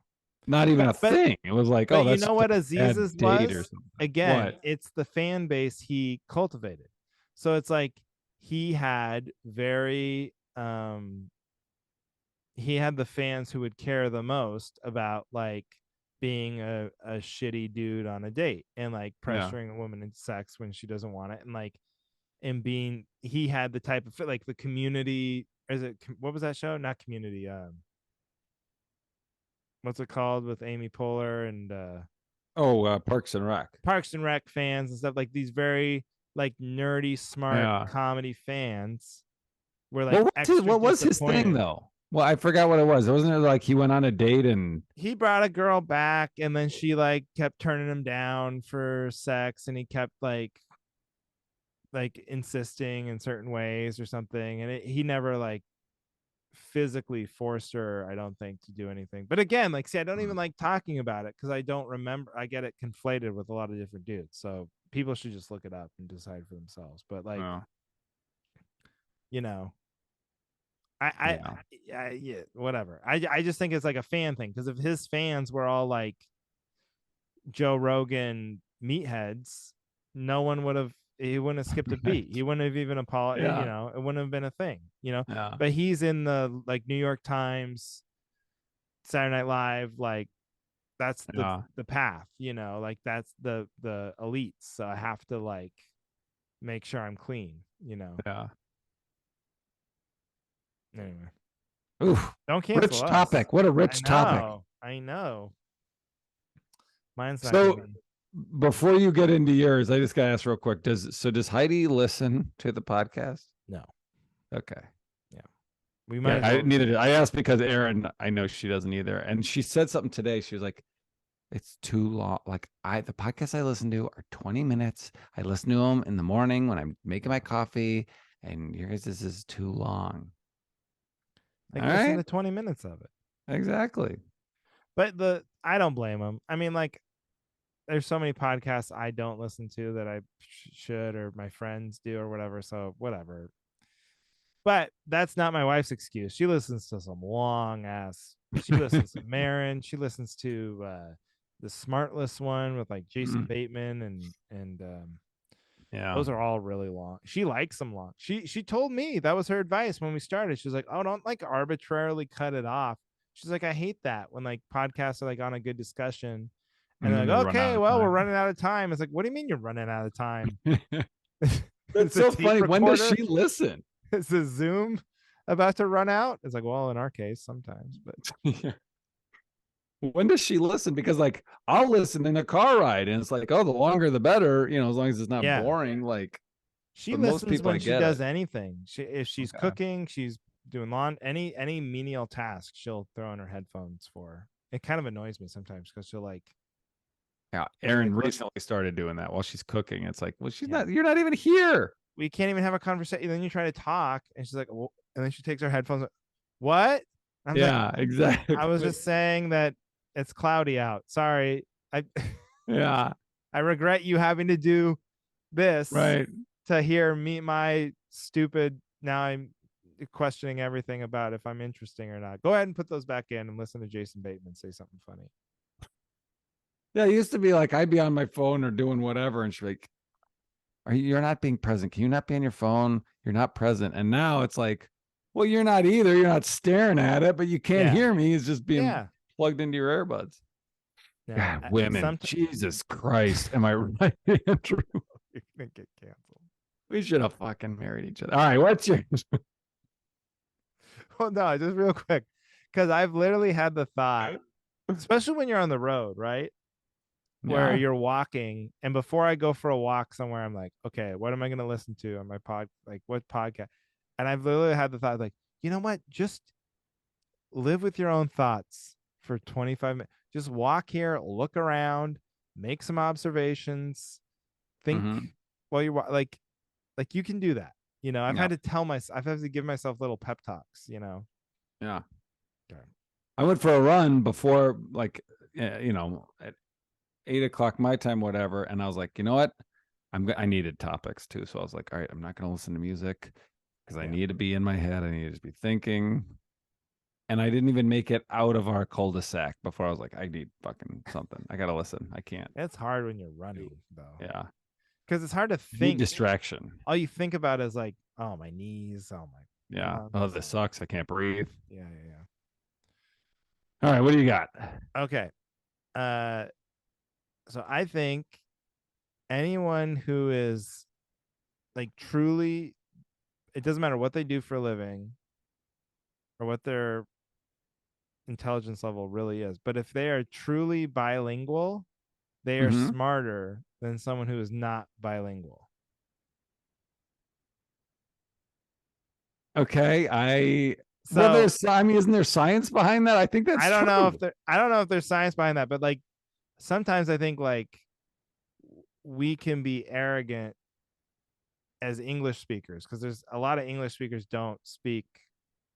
not even But a but thing. It was like, but oh, you that's know just a what bad Aziz's date or was? something. Again, What? it's the fan base he cultivated. So it's like he had very he had the fans who would care the most about like being a shitty dude on a date, and like Yeah. pressuring a woman into sex when she doesn't want it, and like, and being, he had the type of like the Community, is it, what was that show, not Community, what's it called, with Amy Poehler and Oh, Parks and Rec. Parks and Rec fans and stuff, like these very like nerdy, smart Yeah. comedy fans were like What was his, extra what was his thing disappointed. though? Well, I forgot what it was. Wasn't it like he went on a date and He brought a girl back and then she like kept turning him down for sex and he kept like insisting in certain ways or something and he never like physically forced her, I don't think, to do anything. But again, like, see, I don't even like talking about it because I don't remember. I get it conflated with a lot of different dudes. So people should just look it up and decide for themselves. But like, oh, you know, yeah. yeah, whatever. I just think it's like a fan thing because if his fans were all like Joe Rogan meatheads, no one would have. He wouldn't have skipped a beat. He wouldn't have even apologized. You Yeah. know, it wouldn't have been a thing. You know, Yeah. but he's in the like New York Times, Saturday Night Live, like that's Yeah. the path, you know, like that's the elites. So I have to like make sure I'm clean, you know. Yeah. Anyway, Oof. don't cancel Rich us. topic. What a I rich topic. know. I know. Mine's not gonna So be. before you get into yours, I just gotta ask real quick. Does Heidi listen to the podcast? No. Okay. Yeah. We might Yeah, as well. neither did I. Asked because Erin, I know she doesn't either. And she said something today. She was like, it's too long. Like the podcasts I listen to are 20 minutes. I listen to them in the morning when I'm making my coffee, and yours this is too long. Like All listen right. to 20 minutes of it. Exactly. But I don't blame them. I mean, like there's so many podcasts I don't listen to that I should or my friends do or whatever. So whatever. But that's not my wife's excuse. She listens to some long ass. She listens to Marin. She listens to the Smartless one with like Jason Mm, Bateman and yeah. those are all really long. She likes them long. She told me that was her advice when we started. She was like, "Oh, don't like arbitrarily cut it off." She's like, "I hate that when like podcasts are like on a good discussion and And they're then they like, run out okay, of well, we're time. running out of time." It's like, what do you mean you're running out of time? Is That's the so tape funny. When does recorder? she listen? Is the Zoom about to run out? It's like, well, in our case, sometimes, but When does she listen? Because like I'll listen in a car ride, and it's like, oh, the longer the better, as long as it's not yeah, boring. Like, she but most listens people, I when she get it. does anything. If she's Okay. cooking, she's doing lawn, any menial task, she'll throw in her headphones for. It kind of annoys me sometimes because Yeah, she'll like Erin look, recently started doing that while she's cooking. It's like, well, she's yeah, not. You're not even here. we can't even have a conversation. Then you try to talk, and she's like, well, and then she takes her headphones. Like, what? I'm like, Yeah, I was exactly. just saying that it's cloudy out. Sorry, I Yeah, I regret you having to do this right. to hear me my stupid. Now I'm questioning everything about if I'm interesting or not. Go ahead and put those back in and listen to Jason Bateman say something funny. Yeah, it used to be like I'd be on my phone or doing whatever, and she'd be like, You're not being present. Can you not be on your phone? You're not present." And now it's like, well, you're not either. You're not staring at it, but you can't Yeah, hear me. It's just being yeah, plugged into your earbuds. yeah. God, women. Sometimes Jesus Christ. Am I right, Andrew? you're gonna get canceled. We should have fucking married each other. All right, what's yours? Well, no, just real quick, because I've literally had the thought, especially when you're on the road, right? Where Yeah. you're walking, and before I go for a walk somewhere, I'm like, okay, what am I gonna listen to on my like what podcast? And I've literally had the thought, like, you know what? Just live with your own thoughts for 25 minutes. Just walk here, look around, make some observations, think Hmm. while you're like you can do that. You know, I've Yeah. had to tell myself, I've had to give myself little pep talks. You know, Yeah. okay. I went for a run before, like, at 8 o'clock my time, whatever. And I was like, you know what? I needed topics too. So I was like, all right, I'm not going to listen to music because I Yeah, need to be in my head. I need to just be thinking. And I didn't even make it out of our cul-de-sac before I was like, I need fucking something. I got to listen. I can't. it's hard when you're running though, Yeah. because it's hard to I need think. distraction. All you think about is like, oh, my knees, oh my Yeah. Oh, arms. this sucks. I can't breathe. Yeah, yeah, All right. What do you got? yeah. Okay. Uh, so I think anyone who is like truly, it doesn't matter what they do for a living or what their intelligence level really is, but if they are truly bilingual, they are Hmm. smarter than someone who is not bilingual. Okay. So I mean, isn't there science behind that? I think that's true. I don't know if there's science behind that, but like sometimes I think like we can be arrogant as English speakers because there's a lot of English speakers don't speak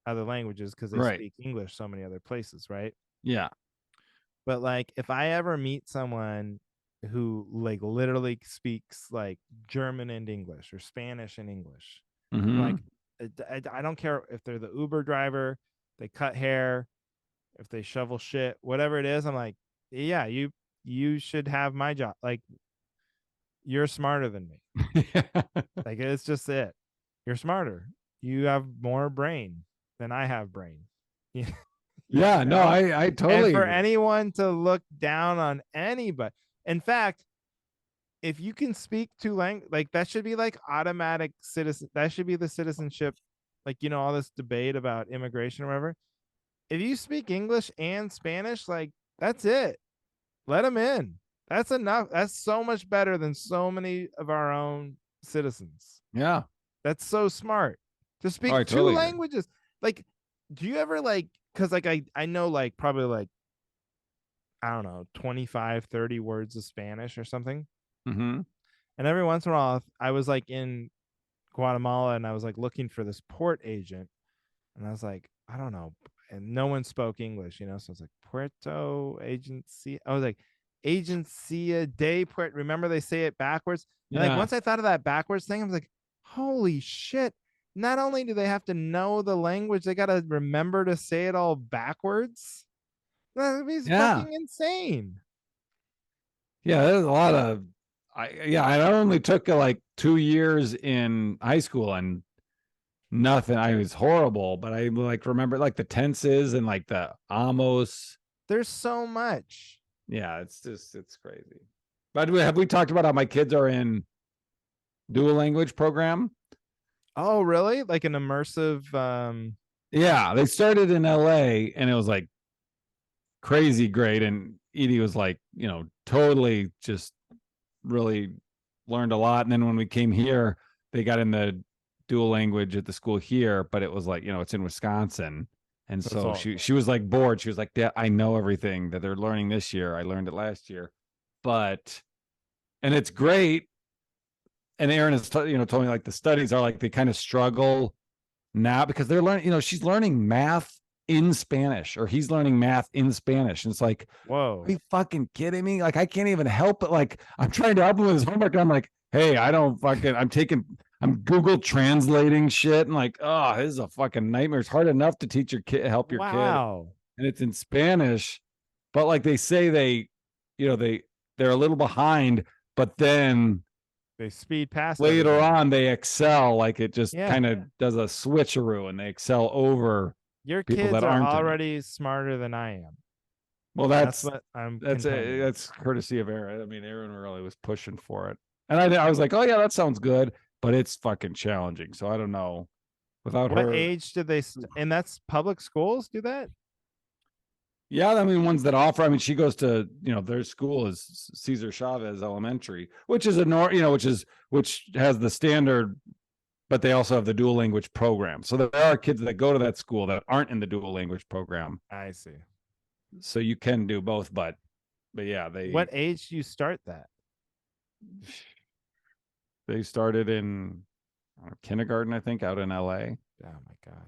other languages because they Right. speak English so many other places, right? Yeah. But like if I ever meet someone who like literally speaks like German and English or Spanish and English, I'm Hmm. like, I don't care if they're the Uber driver, they cut hair, if they shovel shit, whatever it is. I'm like, yeah, you should have my job. Like you're smarter than me. Like it's just it. You're smarter. You have more brain than I have brain. you Yeah. No, know? I And totally for agree. anyone to look down on anybody. In fact, if you can speak two language, like that should be like automatic citizen. That should be the citizenship. Like, all this debate about immigration or whatever. If you speak English and Spanish, like that's it. Let them in. That's enough. That's so much better than so many of our own citizens. Yeah. That's so smart to Oh, I speak two totally agree. languages. Like, do you ever like, because like I know like probably like, I don't know, 25, 30 words of Spanish or something. Hmm. And every once in a while, I was like in Guatemala and I was like looking for this port agent. And I was like, I don't know. And no one spoke English, So I was like, Puerto Agency. I was like, Agencia de Puerto. Remember they say it backwards? And like Yeah. once I thought of that backwards thing, I was like, holy shit. Not only do they have to know the language, they got to remember to say it all backwards. That is Yeah. fucking insane. Yeah. There's a lot of, I only took like 2 years in high school and nothing. I was horrible, but I like remember like the tenses and like the amos. There's so much. Yeah, it's crazy. By the way, have we talked about how my kids are in dual language program? Oh, really? Like an immersive Yeah, they started in LA and it was like crazy great. And Edie was like, totally just really learned a lot. And then when we came here, they got in the dual language at the school here, but it was like, it's in Wisconsin. And that's so all. she was like bored. She was like, Dad, I know everything that they're learning this year. I learned it last year. But and it's great. And Aaron has told me like the studies are like they kind of struggle now because they're learning, she's learning math in Spanish or he's learning math in Spanish. And it's like, are Whoa. you fucking kidding me? Like, I can't even help it. Like, I'm trying to help him with his homework. And I'm like, hey, I'm Google translating shit. And like, oh, this is a fucking nightmare. It's hard enough to teach your kid, help your kid. Wow. And it's in Spanish. But like they say they're a little behind, but then They speed past later everybody. on they excel. Like it just Yeah. kind of does a switcheroo and they excel over Your people kids that are aren't in it. already smarter than I am. Well, That's that's what I'm that's a, contending. that's courtesy of Aaron. I mean, Aaron really was pushing for it, and I was like, oh yeah, that sounds good, but it's fucking challenging. So I don't know. Without What her, age did they and that's public schools do that? yeah, I mean, ones that offer. I mean, she goes to their school is Cesar Chavez Elementary, which is which has the standard, but they also have the dual language program. So there are kids that go to that school that aren't in the dual language program. I see. So you can do both, but yeah, What age do you start that? they started in kindergarten, I think, out in LA. Oh my god.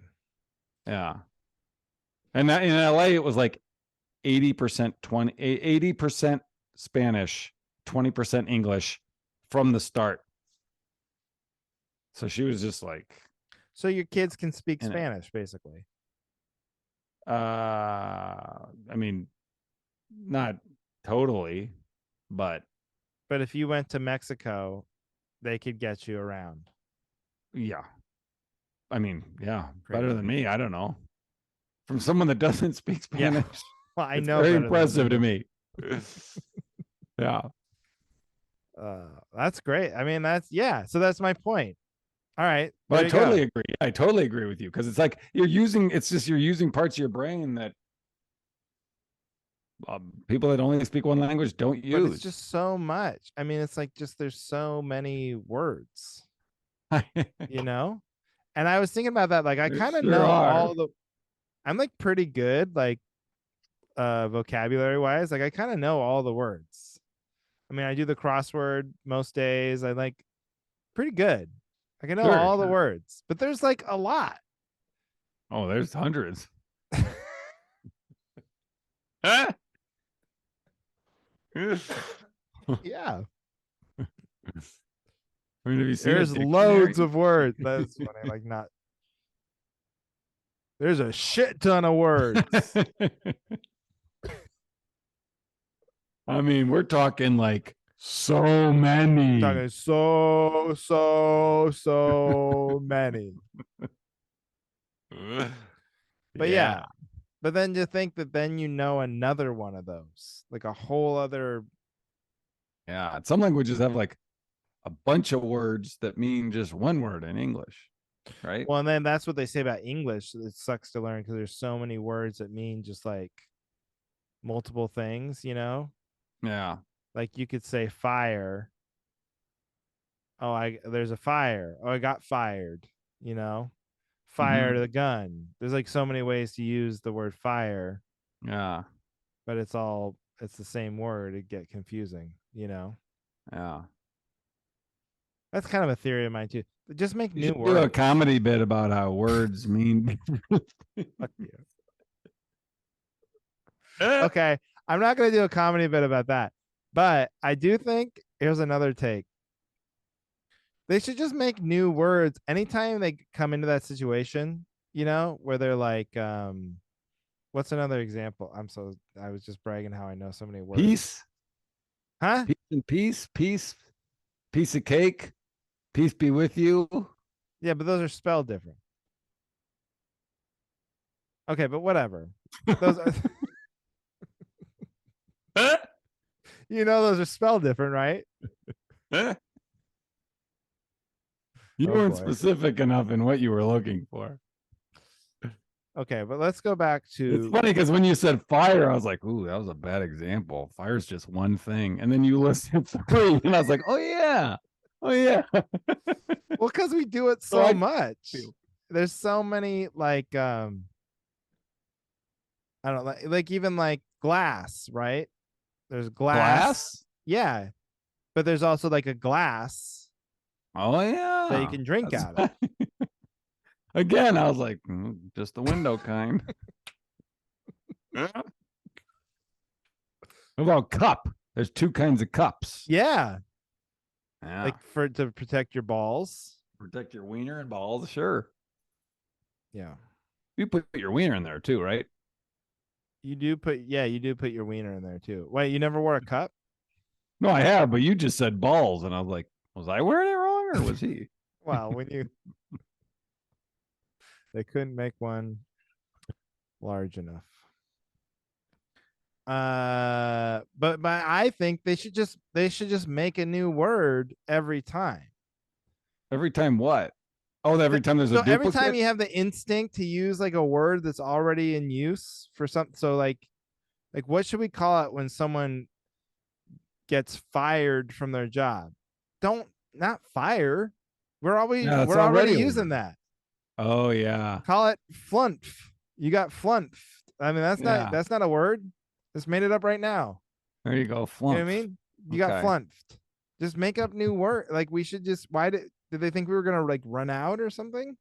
Yeah. And that, in LA, it was like 80%, 80% Spanish, 20% English from the start. So she was just like, So your kids can speak in it. Spanish basically. I mean, not totally, but But if you went to Mexico, they could get you around. yeah. I mean, yeah, better Crazy. than me. I don't know. From someone that doesn't speak Yeah. Spanish, Well, I it's know very better than impressive to you. me. Yeah. That's great. I mean, so that's my point. All right. But I There you totally go. agree. I totally agree with you because it's like you're using parts of your brain that people that only speak one language don't But it's use. just so much. I mean, it's like just there's so many words, you know? And I was thinking about that. Like, I They kind of sure know are. I'm like pretty good, like, vocabulary wise. Like, I kind of know all the words. I mean, I do the crossword most days. I like pretty good. I can know Sure, all the sure. words, but there's like a lot. Oh, there's hundreds. Yeah. I mean, have you seen a There's dictionary? loads of words. That's funny. Like, not, there's a shit ton of words. I mean, we're talking like so many. Talking so many. But Yeah. yeah. But then to think that then you know another one of those, like a whole other. Yeah. Some languages have like a bunch of words that mean just one word in English, right? Well, and then that's what they say about English. It sucks to learn because there's so many words that mean just like multiple things, you know? Yeah. Like you could say fire. Oh, there's a fire. Oh, I got fired, you know? Fire Hmm. the gun. There's like so many ways to use the word fire, Yeah. but it's the same word. It get confusing, you know? Yeah. That's kind of a theory of mine too. Just make You new should do a words. comedy bit about how words mean. Fuck you. Okay, I'm not going to do a comedy bit about that, but I do think here's another take. They should just make new words anytime they come into that situation, you know, where they're like, what's another example? I was just bragging how I know so many words. Peace, Huh? peace and peace, piece of cake, peace be with you. Yeah, but those are spelled different. Okay, but whatever. Those are, you know, those are spelled different, right? You Oh weren't boy. specific enough in what you were looking for. Okay, but let's go back It's to funny because when you said fire, I was like, "Ooh, that was a bad example. Fire's just one thing." And then you listed three, and I was like, "Oh yeah, oh yeah." well, because we do it So so I much. feel There's so many like I don't know, like even like glass, right? There's glass. glass. Yeah. But there's also like a glass Oh that you yeah, can drink that's out of. again. I was like, just the window kind. What about cup? There's two kinds of cups. Yeah. Yeah, Like for to protect your balls. protect your wiener and balls. Sure, Yeah. you put your wiener in there too, right? You do put your wiener in there too. Wait, you never wore a cup? No, I have, but you just said balls, and I was like, was I wearing it wrong or was he? Well, when you they couldn't make one large enough. But I think they should just make a new word every time. Every time what? Oh, every time there's a So every time duplicate? you have the instinct to use like a word that's already in use for something, so like what should we call it when someone gets fired from their job? Don't not fire. Yeah, it's We're already already a using word. that. Oh yeah. Call it flunf. You got flunf. I mean Yeah. that's not a word. Just made it up right now. There you go. You know what I Flump. mean? You got Okay. flunked. Just make up new word. Like we should just. Why did they think we were gonna like run out or something?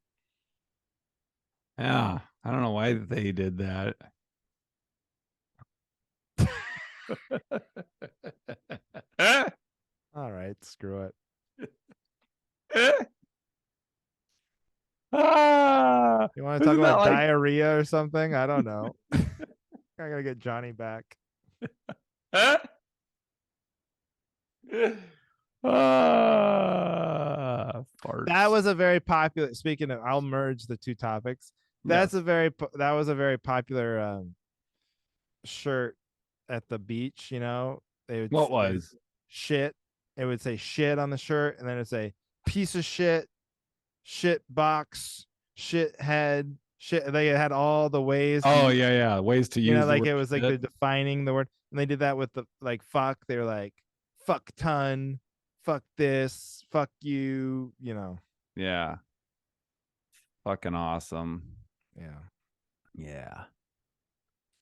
Yeah. I don't know why they did that. All right, screw it. Ah, You want to talk isn't that about like diarrhea or something? I don't know. I gotta get Johnny back. That farts? was a very popular. Speaking of, I'll merge the two topics. Yes. That was a very popular shirt at the beach. You know, What they would was? shit. It would say shit on the shirt, and then it'd say piece of shit, shit box, shit head, shit. They had all the ways to Oh use, yeah, yeah. Ways to you know, use the like word it was like shit. they're defining the word, and they did that with the like fuck. They were like fuck ton, fuck this, fuck you, you know. Yeah. fucking awesome. Yeah. Yeah.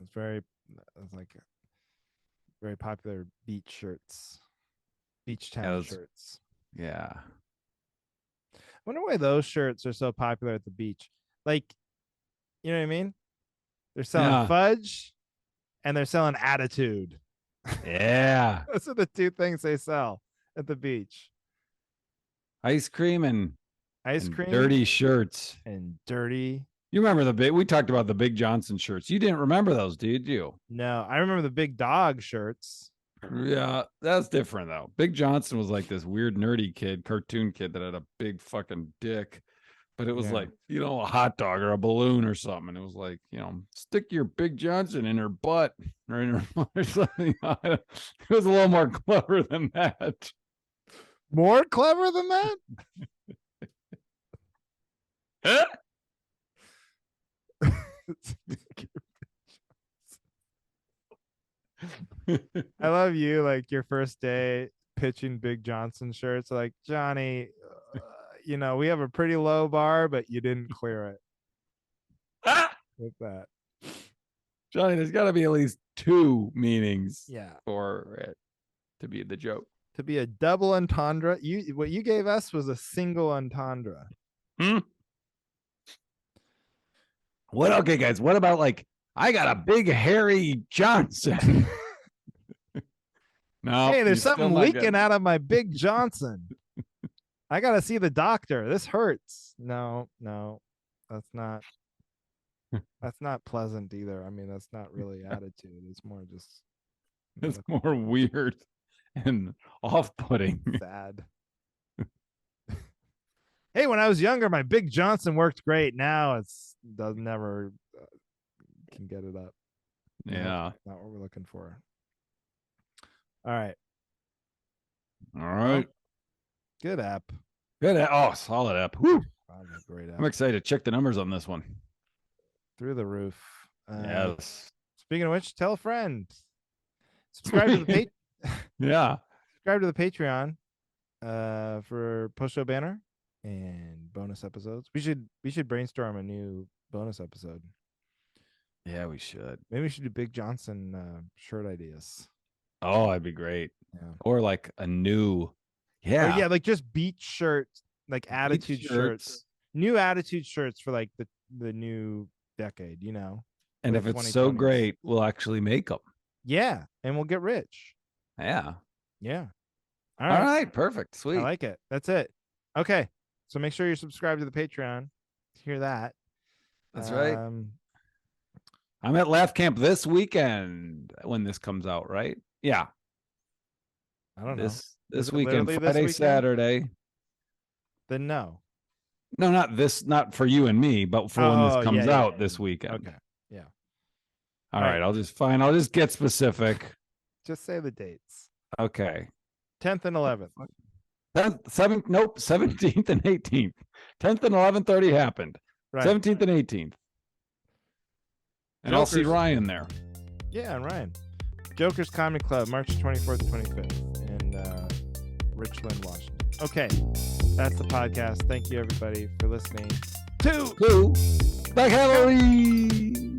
It's like very popular beach shirts, beach Yeah, town shirts. Yeah. I wonder why those shirts are so popular at the beach. Like, you know what I mean? They're selling Yeah. fudge and they're selling attitude. Yeah. Those are the two things they sell at the beach. Ice cream and Ice cream, dirty shirts. and dirty. You remember we talked about the Big Johnson shirts. You didn't remember those, did you? No, I remember the big dog shirts. Yeah, that's different though. Big Johnson was like this weird nerdy kid, cartoon kid that had a big fucking dick. But it was like, a hot dog or a balloon or something. And it was like, stick your Big Johnson in her butt or in her or something. It was a little more clever than that. More clever than that? I love you. Like your first day pitching Big Johnson shirts. Like, Johnny, we have a pretty low bar, but you didn't clear it with that. Johnny, there's got to be at least two meanings for it to be the joke. To be a double entendre. What you gave us was a single entendre. Okay, guys, what about like, I got a big hairy Johnson? No. Hey, there's something leaking out of my Big Johnson. I got to see the doctor. This hurts. No, that's not pleasant either. I mean, that's not really attitude. It's more just. It's more weird and off-putting. Sad. Hey, when I was younger, my Big Johnson worked great. Now never can get it up. Yeah. Not what we're looking for. All right. Good app. Solid app. Woo. Great app. I'm excited to check the numbers on this one. Through the roof. Yes. Speaking of which, tell a friend. Subscribe to the Yeah. Subscribe to the Patreon for post-show banner and bonus episodes. We should brainstorm a new bonus episode. Yeah, we should. Maybe we should do Big Johnson shirt ideas. Oh, that'd be great. Yeah. Or like a new, like just beach shirts, like attitude shirts, new attitude shirts for like the new decade, And if it's so great, we'll actually make them. Yeah, and we'll get rich. Yeah. Yeah. All right. Perfect. Sweet. I like it. That's it. Okay. So make sure you're subscribed to the Patreon to hear that. That's right. I'm at Laugh Camp this weekend when this comes out, right? Yeah. I don't know. This weekend, Friday, Saturday. Then no. No, not for you and me, but for when this comes out this weekend. Okay. Yeah. All right. I'll just get specific. Just say the dates. Okay. 10th and 11th. 17th and 18th. 10th and 11th already happened. Right. 17th and 18th. And I'll see Ryan there. Yeah, and Ryan. Joker's Comedy Club, March 24th, 25th in Richland, Washington. Okay, that's the podcast. Thank you, everybody, for listening to the Cavalry.